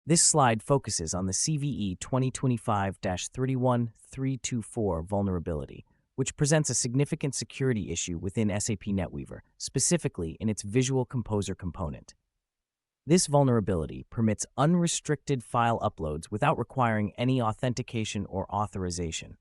This slide focuses on the CVE 2025-31324 vulnerability, which presents a significant security issue within SAP NetWeaver, specifically in its Visual Composer component. This vulnerability permits unrestricted file uploads without requiring any authentication or authorization.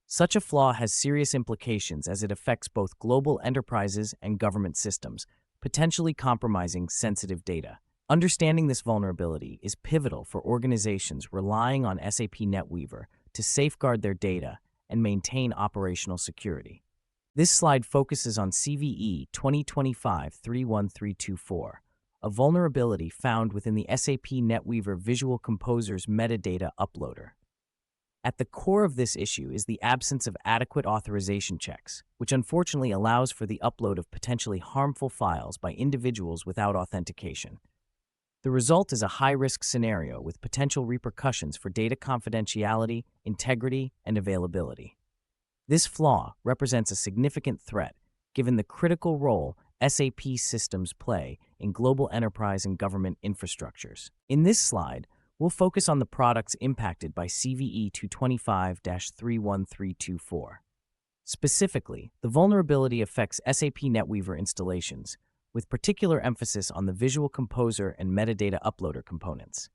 Such a flaw has serious implications as it affects both global enterprises and government systems, potentially compromising sensitive data. Understanding this vulnerability is pivotal for organizations relying on SAP NetWeaver to safeguard their data and maintain operational security. This slide focuses on CVE 2025-31324, a vulnerability found within the SAP NetWeaver Visual Composer's metadata uploader. At the core of this issue is the absence of adequate authorization checks, which unfortunately allows for the upload of potentially harmful files by individuals without authentication. The result is a high-risk scenario with potential repercussions for data confidentiality, integrity, and availability. This flaw represents a significant threat given the critical role SAP systems play in global enterprise and government infrastructures. In this slide, we'll focus on the products impacted by CVE 2025-31324. Specifically, the vulnerability affects SAP NetWeaver installations, with particular emphasis on the Visual Composer and metadata uploader components.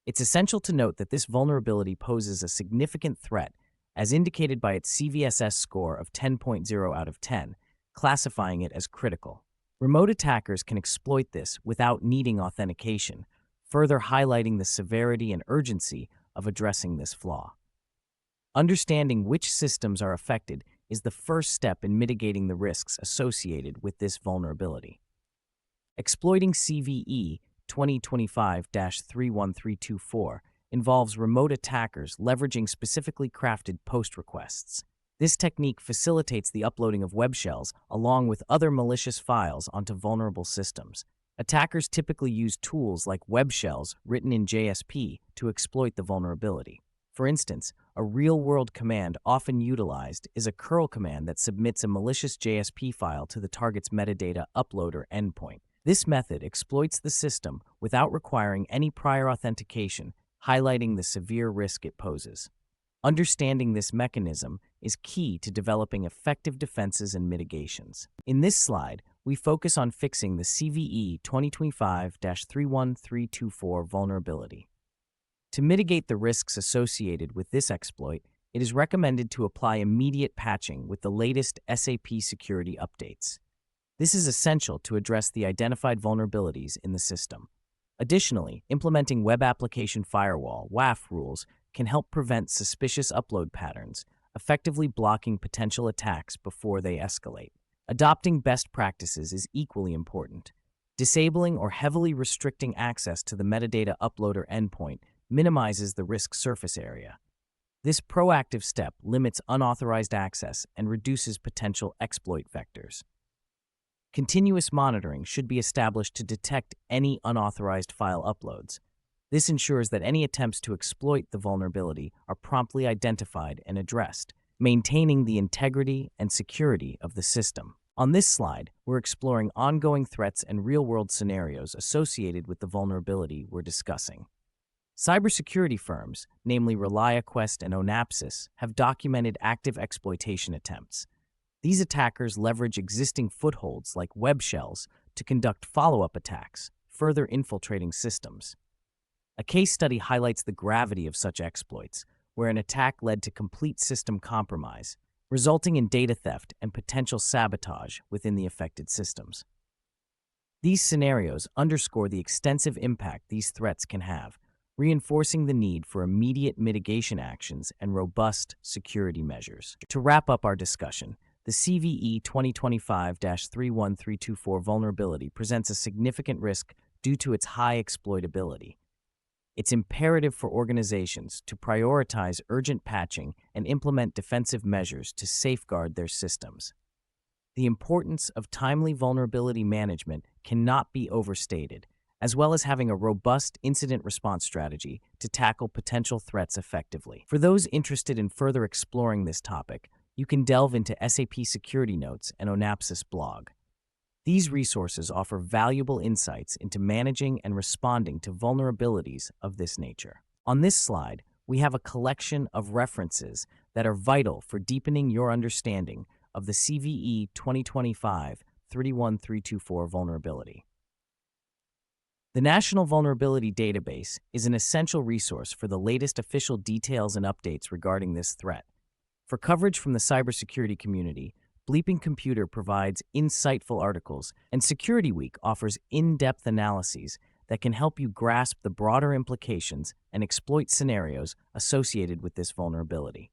It's essential to note that this vulnerability poses a significant threat, as indicated by its CVSS score of 10.0 out of 10, classifying it as critical. Remote attackers can exploit this without needing authentication, further highlighting the severity and urgency of addressing this flaw. Understanding which systems are affected is the first step in mitigating the risks associated with this vulnerability. Exploiting CVE 2025-31324 involves remote attackers leveraging specifically crafted post requests. This technique facilitates the uploading of web shells along with other malicious files onto vulnerable systems. Attackers typically use tools like web shells written in JSP to exploit the vulnerability. For instance, a real-world command often utilized is a curl command that submits a malicious JSP file to the target's metadata uploader endpoint. This method exploits the system without requiring any prior authentication, highlighting the severe risk it poses. Understanding this mechanism is key to developing effective defenses and mitigations. In this slide, we focus on fixing the CVE 2025-31324 vulnerability. To mitigate the risks associated with this exploit, it is recommended to apply immediate patching with the latest SAP security updates. This is essential to address the identified vulnerabilities in the system. Additionally, implementing Web Application Firewall (WAF) rules can help prevent suspicious upload patterns, effectively blocking potential attacks before they escalate. Adopting best practices is equally important. Disabling or heavily restricting access to the metadata uploader endpoint minimizes the risk surface area. This proactive step limits unauthorized access and reduces potential exploit vectors. Continuous monitoring should be established to detect any unauthorized file uploads. This ensures that any attempts to exploit the vulnerability are promptly identified and addressed, maintaining the integrity and security of the system. On this slide, we're exploring ongoing threats and real-world scenarios associated with the vulnerability we're discussing. Cybersecurity firms, namely ReliaQuest and Onapsis, have documented active exploitation attempts. These attackers leverage existing footholds like web shells to conduct follow-up attacks, further infiltrating systems. A case study highlights the gravity of such exploits, where an attack led to complete system compromise, resulting in data theft and potential sabotage within the affected systems. These scenarios underscore the extensive impact these threats can have, reinforcing the need for immediate mitigation actions and robust security measures. To wrap up our discussion, the CVE 2025-31324 vulnerability presents a significant risk due to its high exploitability. It's imperative for organizations to prioritize urgent patching and implement defensive measures to safeguard their systems. The importance of timely vulnerability management cannot be overstated, as well as having a robust incident response strategy to tackle potential threats effectively. For those interested in further exploring this topic, you can delve into SAP Security Notes and Onapsis blog. These resources offer valuable insights into managing and responding to vulnerabilities of this nature. On this slide, we have a collection of references that are vital for deepening your understanding of the CVE 2025-31324 vulnerability. The National Vulnerability Database is an essential resource for the latest official details and updates regarding this threat. For coverage from the cybersecurity community, Bleeping Computer provides insightful articles, and Security Week offers in-depth analyses that can help you grasp the broader implications and exploit scenarios associated with this vulnerability.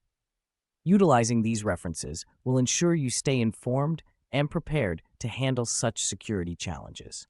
Utilizing these references will ensure you stay informed and prepared to handle such security challenges.